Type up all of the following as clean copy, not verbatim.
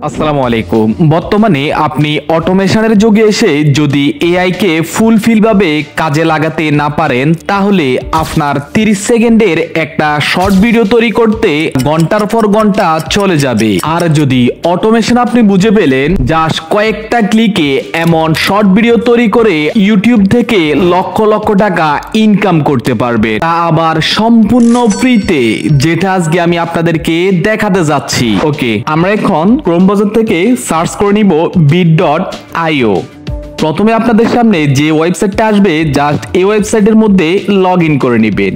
আসসালামু আলাইকুম। বর্তমানে আপনি অটোমেশনের যুগে এসে যদি এআই কে ফুলফিল ভাবে কাজে লাগাতে না পারেন তাহলে আপনার 30 সেকেন্ডের একটা শর্ট ভিডিও তৈরি করতে ঘন্টার পর ঘন্টা চলে যাবে। আর যদি অটোমেশন আপনি বুঝে পেলেন জাস্ট কয়েকটা ক্লিকে এমন শর্ট ভিডিও তৈরি করে ইউটিউব থেকে লক্ষ লক্ষ টাকা ইনকাম করতে পারবে, তা আবার সম্পূর্ণ ফ্রিতে, যেটা আজকে আমি আপনাদেরকে দেখাতে যাচ্ছি। ওকে, আমরা এখন ক্রোম ব্রাউজার থেকে সার্চ করে নিব bit.io। প্রথমে আপনাদের সামনে যে ওয়েবসাইটটা আসবে জাস্ট এই ওয়েবসাইটের মধ্যে লগ ইন করে নেবেন।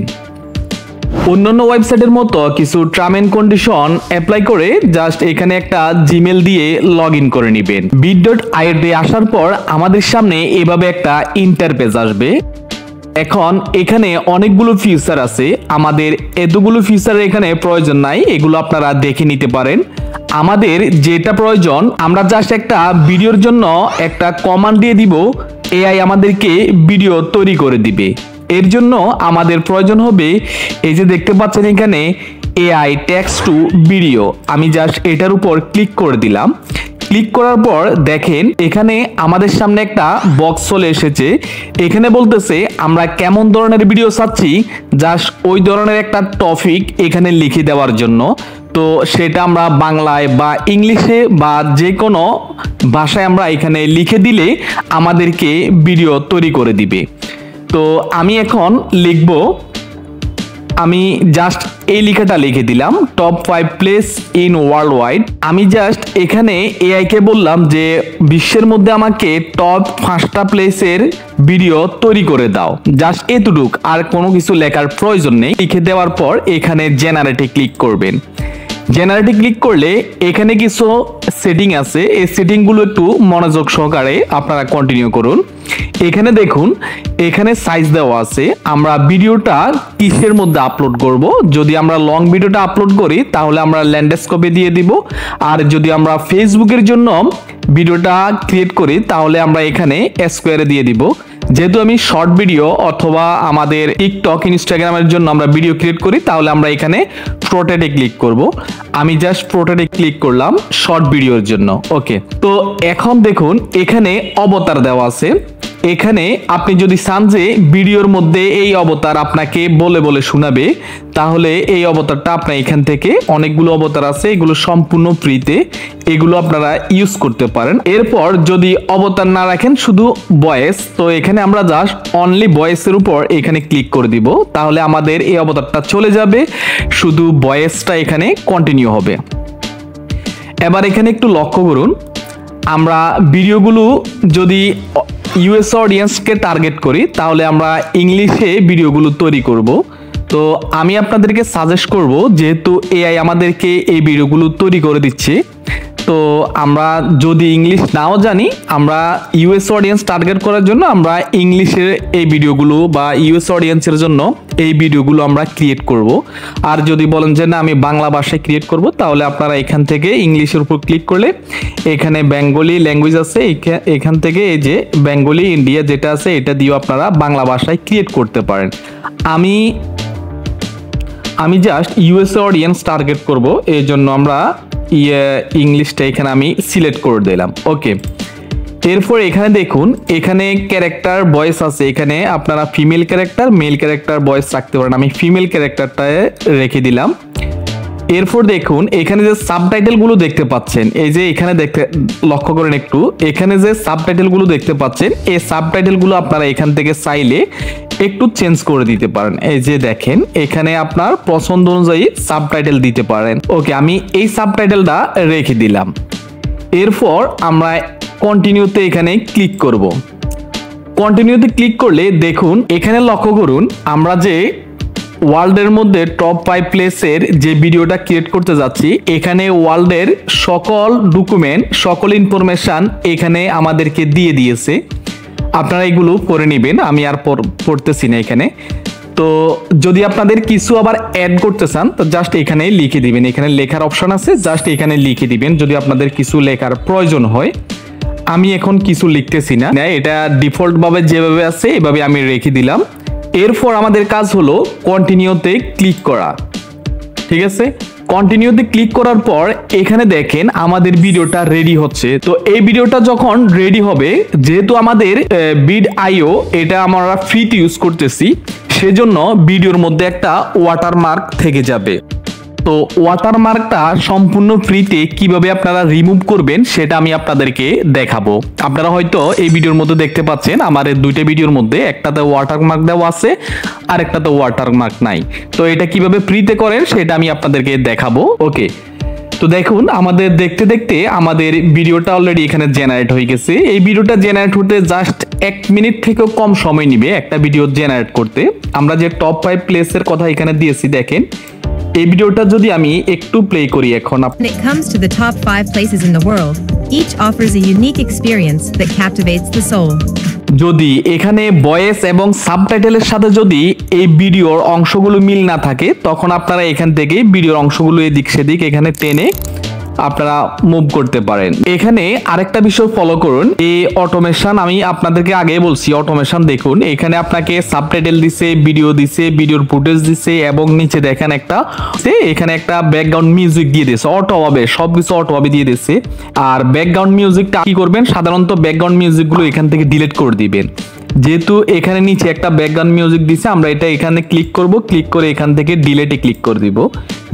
অন্যান্য ওয়েবসাইটের মতো কিছু টার্ম এন্ড কন্ডিশন অ্যাপ্লাই করে জাস্ট এখানে একটা জিমেল দিয়ে লগ ইন করে নেবেন। bit.io তে আসার পর আমাদের সামনে এভাবে একটা ইন্টারফেস আসবে। এখন এখানে অনেকগুলো ফিচার আছে, আমাদের এতগুলো ফিচার এখানে প্রয়োজন নাই, এগুলো আপনারা দেখে নিতে পারেন। আমাদের যেটা প্রয়োজন, আমরা জাস্ট একটা ভিডিওর জন্য একটা কমান্ড দিয়ে দিব, এআই আমাদেরকে ভিডিও তৈরি করে দিবে। এর জন্য আমাদের প্রয়োজন হবে এই যে দেখতে পাচ্ছেন এখানে এআই টেক্সট টু ভিডিও। আমি জাস্ট এটার উপর ক্লিক করে দিলাম। ক্লিক করার পর দেখেন এখানে আমাদের সামনে একটা বক্স চলে এসেছে। এখানে বলতেছে আমরা কেমন ধরনের ভিডিও চাচ্ছি, জাস্ট ওই ধরনের একটা টপিক এখানে লিখে দেওয়ার জন্য। তো সেটা আমরা বাংলায় বা ইংলিশে বা যে কোনো ভাষায় আমরা এখানে লিখে দিলে আমাদেরকে ভিডিও তৈরি করে দিবে। তো আমি এখন লিখব, আমি জাস্ট এই লেখাটা লিখে দিলাম, top 5 place in world wide. আমি জাস্ট এখানে এআই কে বললাম যে বিশ্বের মধ্যে আমাকে টপ 5টা প্লেসের ভিডিও তৈরি করে দাও, জাস্ট এতটুক, আর কোনো কিছু লেখার প্রয়োজন নেই। লিখে দেওয়ার পর এখানে জেনারেটে ক্লিক করবেন। জেনারেটে ক্লিক করলে এখানে কিছু সেটিং আছে, এই সেটিংগুলো একটু মনোযোগ সহকারে আপনারা কন্টিনিউ করুন। এখানে দেখুন এখানে সাইজ দেওয়া আছে, আমরা ভিডিওটা কিসের মধ্যে আপলোড করব। যদি আমরা লং ভিডিওটা আপলোড করি তাহলে আমরা ল্যান্ডস্কেপে দিয়ে দিব, আর যদি আমরা ফেসবুকের জন্য ভিডিওটা ক্রিয়েট করি তাহলে আমরা এখানে স্কোয়ারে দিয়ে দিব। যেহেতু আমি শর্ট ভিডিও অথবা আমাদের টিকটক ইনস্টাগ্রামের জন্য আমরা ভিডিও ক্রিয়েট করি তাহলে আমরা এখানে প্রোটেটে ক্লিক করব। আমি জাস্ট প্রোটেটে ক্লিক করলাম শর্ট ভিডিওর জন্য। ওকে, তো এখন দেখুন এখানে অবতার দেওয়া আছে। এখানে আপনি যদি চান যে ভিডিওর মধ্যে এই অবতার আপনাকে বলে বলে শোনাবে তাহলে এই অবতারটা আপনার এখান থেকে, অনেকগুলো অবতার আছে, এগুলো সম্পূর্ণ ফ্রিতে, এগুলো আপনারা ইউজ করতে পারেন। এরপর যদি অবতার না রাখেন শুধু ভয়েস, তো এখানে আমরা জাস্ট অনলি ভয়েসের উপর এখানে ক্লিক করে দিব, তাহলে আমাদের এই অবতারটা চলে যাবে, শুধু ভয়েসটা এখানে কন্টিনিউ হবে। এবার এখানে একটু লক্ষ্য করুন, আমরা ভিডিওগুলো যদি ইউএস অডিয়েন্সকে টার্গেট করি তাহলে আমরা ইংলিশে ভিডিওগুলো তৈরি করব। তো আমি আপনাদেরকে সাজেস্ট করব, যেহেতু এআই আমাদেরকে এই ভিডিওগুলো তৈরি করে দিচ্ছে, তো আমরা যদি ইংলিশ নাও জানি, আমরা ইউএস অডিয়েন্স টার্গেট করার জন্য আমরা ইংলিশের এই ভিডিওগুলো বা ইউএস অডিয়েন্সের জন্য এই ভিডিওগুলো আমরা ক্রিয়েট করব। আর যদি বলেন যে না আমি বাংলা ভাষায় ক্রিয়েট করব তাহলে আপনারা এখান থেকে ইংলিশের উপর ক্লিক করলে এখানে বেঙ্গলি ল্যাঙ্গুয়েজ আছে, এখান থেকে এই যে বেঙ্গলি ইন্ডিয়া যেটা আছে এটা দিয়েও আপনারা বাংলা ভাষায় ক্রিয়েট করতে পারেন। আমি জাস্ট ইউএস অডিয়েন্স টার্গেট করব, এই জন্য আমরা ইংলিশটা এখানে আমি সিলেক্ট করে দিলাম। ওকে, এরপর এখানে দেখুন এখানে ক্যারেক্টার ভয়েস আছে, এখানে আপনারা female character mail character voice রাখতে পারেন, আমি ফিমেল ক্যারেক্টারটা রেখে দিলাম। এরপর দেখুন এখানে যে সাবটাইটেল গুলো দেখতে পাচ্ছেন, এই যে এখানে লক্ষ্য করেন একটু, এখানে যে সাবটাইটেল গুলো দেখতে পাচ্ছেন এই সাবটাইটেল গুলো আপনারা এখান থেকে চাইলে একটু চেঞ্জ করে দিতে পারেন। এই যে দেখেন এখানে আপনার পছন্দ অনুযায়ী সাবটাইটেল দিতে পারেন। ওকে, আমি এই সাবটাইটেলটা রেখে দিলাম। এরপর আমরা কন্টিনিউতে এখানে ক্লিক করব। কন্টিনিউতে ক্লিক করলে দেখুন এখানে লক্ষ্য করুন আমরা যে ওয়ার্ল্ডের মধ্যে টপ 5 প্লেসের যে ভিডিওটা ক্রিয়েট করতে যাচ্ছি, এখানে ওয়ার্ল্ডের সকল ডকুমেন্ট সকল ইনফরমেশন এখানে আমাদেরকে দিয়ে দিয়েছে, আপনারা এগুলো পড়ে নেবেন, আমি আর পড়তেছি না এখানে। তো যদি আপনাদের কিছু আবার অ্যাড করতে চান তো জাস্ট এখানে লিখে দিবেন, এখানে লেখার অপশন আছে, জাস্ট এখানে লিখে দিবেন যদি আপনাদের কিছু লেখার প্রয়োজন হয়। আমি এখন কিছু লিখতেছি না, এটা ডিফল্ট ভাবে যেভাবে আছে এভাবে আমি রেখে দিলাম। এরপর আমাদের কাজ হলো কন্টিনিউতে ক্লিক করা। ঠিক আছে, কন্টিনিউতে ক্লিক করার পর এখানে দেখেন আমাদের ভিডিওটা রেডি হচ্ছে। তো এই ভিডিওটা যখন রেডি হবে, যেহেতু আমাদের vidIO এটা আমরা ফ্রিতে ইউজ করতেছি, সেজন্য ভিডিওর মধ্যে একটা ওয়াটারমার্ক থেকে যাবে। তো ওয়াটারমার্কটা সম্পূর্ণ ফ্রিতে কিভাবে আপনারা রিমুভ করবেন সেটা আমি আপনাদেরকে দেখাবো। আপনারা হয়তো এই ভিডিওর মধ্যে দেখতে পাচ্ছেন আমার দুইটা ভিডিওর মধ্যে একটাতে ওয়াটারমার্ক দেওয়া আছে আর একটাতে ওয়াটারমার্ক নাই। তো এটা কিভাবে ফ্রিতে করেন সেটা আমি আপনাদেরকে দেখাবো। ওকে, তো দেখুন আমাদের দেখতে দেখতে আমাদের ভিডিওটা অলরেডি এখানে জেনারেট হয়ে গেছে। এই ভিডিওটা জেনারেট হতে জাস্ট 1 মিনিট থেকেও কম সময় নেবে একটা ভিডিও জেনারেট করতে। আমরা যে টপ 5 প্লেসের কথা এখানে দিয়েছি, দেখেন এই ভিডিওটা যদি আমি একটু প্লে করি এখন। When it comes to the top 5 places in the world, each offers a unique experience that captivates the soul. যদি এখানে ভয়েস এবং সাবটাইটেলের সাথে যদি এই ভিডিওর অংশগুলো মিল না থাকে, তখন আপনারা এখান থেকে ভিডিওর অংশগুলো এদিক সেদিক এখানে টেনে আপনারা মুভ করতে পারেন। এখানে আরেকটা বিষয় ফলো করুন, এই অটোমেশন আমি আপনাদেরকে আগে বলছি। অটোমেশন দেখুন, এখানে আপনাকে সাবটাইটেল দিছে, ভিডিও দিছে, ভিডিওর ফুটেজ দিছে এবং নিচে দেখেন এখানে একটা ব্যাকগ্রাউন্ড মিউজিক দিয়ে দিয়েছে। অটোভাবে সবকিছু অটোভাবে দিয়ে দিয়েছে। আর ব্যাকগ্রাউন্ড মিউজিকটা কি করবেন, সাধারণত ব্যাকগ্রাউন্ড মিউজিকগুলো এখান থেকে ডিলিট করে দিবেন। যেহেতু এখানে নিচে একটা ব্যাকগ্রাউন্ড মিউজিক দিছে, আমরা এটা এখানে ক্লিক করব, ক্লিক করে এখান থেকে ডিলিটে ক্লিক করে দিব।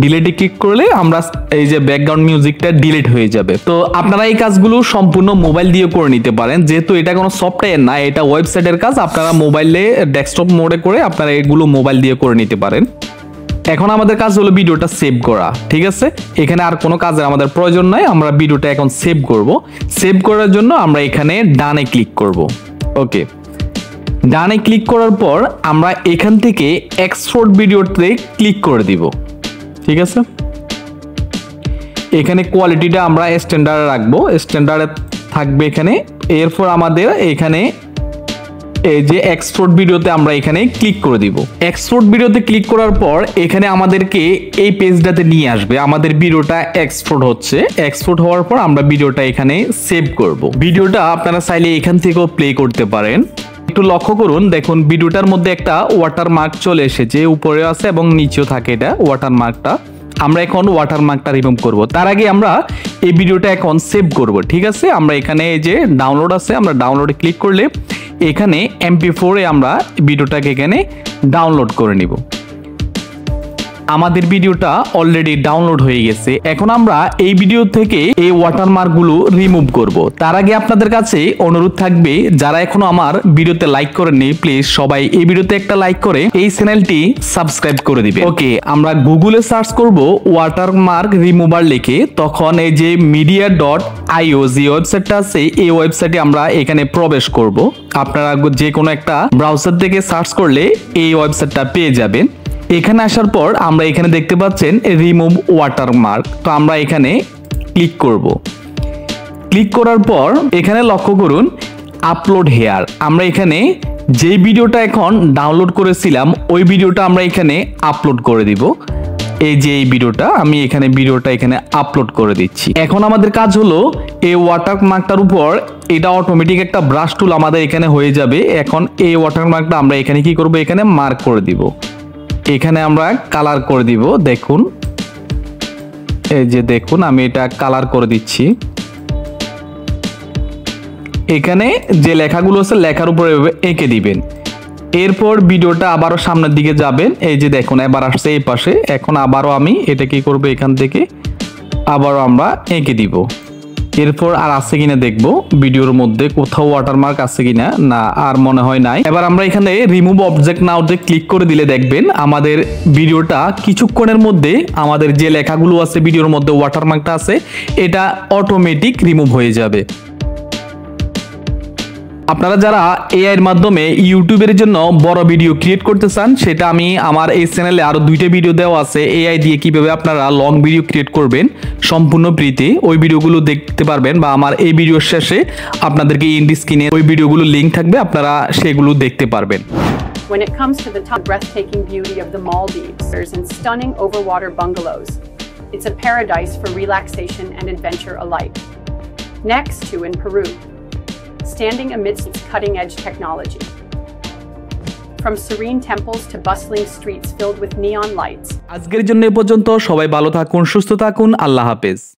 ডিলিটে ক্লিক করলে আমরা এই যে ব্যাকগ্রাউন্ড মিউজিকটা ডিলিট হয়ে যাবে। তো আপনারা এই কাজগুলো সম্পূর্ণ মোবাইল দিয়ে করে নিতে পারেন, যেহেতু এটা কোনো সফটওয়্যার না, এটা ওয়েবসাইটের কাজ। আপনারা মোবাইলে ডেস্কটপ মোডে করে আপনারা এগুলো মোবাইল দিয়ে করে নিতে পারেন। এখন আমাদের কাজ হলো ভিডিওটা সেভ করা, ঠিক আছে? এখানে আর কোনো কাজের আমাদের প্রয়োজন নাই, আমরা ভিডিওটা এখন সেভ করব। সেভ করার জন্য আমরা এখানে ডানে ক্লিক করব। ওকে, ডানে ক্লিক করার পর আমরা এখান থেকে এক্সপোর্ট ভিডিওতে ক্লিক করে দিব, ঠিক আছে? এখানে কোয়ালিটিটা আমরা স্ট্যান্ডার্ডে রাখবো, স্ট্যান্ডার্ডে থাকবে এখানে। এরপর আমাদের এখানে এই যে এক্সপোর্ট ভিডিওতে আমরা এখানে ক্লিক করে দিব। এক্সপোর্ট ভিডিওতে ক্লিক করার পর এখানে আমাদেরকে এই পেজটাতে নিয়ে আসবে। আমাদের ভিডিওটা এক্সপোর্ট হচ্ছে। এক্সপোর্ট হওয়ার পর আমরা ভিডিওটা এখানে সেভ করব। ভিডিওটা আপনারা চাইলে এখান থেকেও প্লে করতে পারেন। একটু লক্ষ্য করুন, দেখুন ভিডিওটার মধ্যে একটা ওয়াটারমার্ক চলে এসেছে, উপরে আছে এবং নিচেও থাকে এটা ওয়াটারমার্কটা। আমরা এখন ওয়াটারমার্কটা রিমুভ করব। তার আগে আমরা এই ভিডিওটা এখন সেভ করব, ঠিক আছে? আমরা এখানে এই যে ডাউনলোড আছে, আমরা ডাউনলোডে ক্লিক করলে এখানে MP4 এ আমরা ভিডিওটাকে এখানে ডাউনলোড করে নিব। আমাদের ভিডিওটা অলরেডি ডাউনলোড হয়ে গেছে। এখন আমরা এই ভিডিও থেকে এই ওয়াটারমার্কগুলো রিমুভ করব। তার আগে আপনাদের কাছে অনুরোধ থাকবে, যারা এখনো আমার ভিডিওতে লাইক করেননি, প্লিজ সবাই এই ভিডিওতে একটা লাইক করে এই চ্যানেলটি সাবস্ক্রাইব করে দিবেন। ওকে, আমরা গুগলে সার্চ করব ওয়াটারমার্ক রিমুভার লিখে। তখন এই যে media.io যে ওয়েবসাইটটা আছে, এই ওয়েবসাইটে আমরা এখানে প্রবেশ করব। আপনারা যে কোনো একটা ব্রাউজার থেকে সার্চ করলে এই ওয়েবসাইটটা পেয়ে যাবেন। এখানে আসার পর আমরা এখানে দেখতে পাচ্ছেন রিমুভ ওয়াটারমার্ক। তো আমরা এখানে ক্লিক করব। ক্লিক করার পর এখানে লক্ষ্য করুন আপলোড হেয়ার। আমরা এখানে যে ভিডিওটা এখন ডাউনলোড করেছিলাম ওই ভিডিওটা আমরা এখানে আপলোড করে দিব। এই যে এই ভিডিওটা আমি এখানে আপলোড করে দিচ্ছি। এখন আমাদের কাজ হলো এই ওয়াটারমার্কটার উপর এটা অটোমেটিক একটা ব্রাশ টুল আমাদের এখানে হয়ে যাবে। এখন এই ওয়াটারমার্কটা আমরা এখানে কি করব, এখানে মার্ক করে দিব। এখানে আমরা কালার করে দিব। দেখুন এই যে দেখুন আমি এটা কালার করে দিচ্ছি। এখানে যে লেখাগুলো আছে লেখার উপরে এঁকে দিবেন। এরপর ভিডিওটা আবারও সামনের দিকে যাবেন। এই যে দেখুন এবার আসছে এই পাশে। এখন আবারও আমি এটা কি করব, এখান থেকে আবারও আমরা এঁকে দিব। এরপর আর আছে কিনা দেখবো ভিডিওর মধ্যে কোথাও ওয়াটারমার্ক আছে কিনা। না, আর মনে হয় নাই। এবার আমরা এখানে রিমুভ অবজেক্ট নাওতে ক্লিক করে দিলে দেখবেন আমাদের ভিডিওটা কিছুক্ষণের মধ্যে আমাদের যে লেখাগুলো আছে ভিডিওর মধ্যে ওয়াটারমার্কটা আছে এটা অটোমেটিক রিমুভ হয়ে যাবে। আপনারা যারা এআই এর মাধ্যমে ইউটিউবের জন্য বড় ভিডিও ক্রিয়েট করতে চান, সেটা আমি আমার এই চ্যানেলে আরো 2টা ভিডিও দেওয়া আছে এআই দিয়ে কিভাবে আপনারা লং ভিডিও ক্রিয়েট করবেন সম্পূর্ণ ফ্রিতে। ওই ভিডিওগুলো দেখতে পারবেন, বা আমার এই ভিডিওর শেষে আপনাদেরকে এন্ড স্ক্রিনে ওই ভিডিওগুলো লিংক থাকবে, আপনারা সেগুলো দেখতে পারবেন। When it comes to the breathtaking beauty of the Maldives and stunning overwater bungalows, it's a paradise for relaxation and adventure alike. Next to in Peru, standing amidst its cutting-edge technology. from serene temples to bustling streets filled with neon lights. আজকের জন্য এ পর্যন্ত। সবাই ভালো থাকুন, সুস্থ থাকুন, আল্লাহ হাফেজ।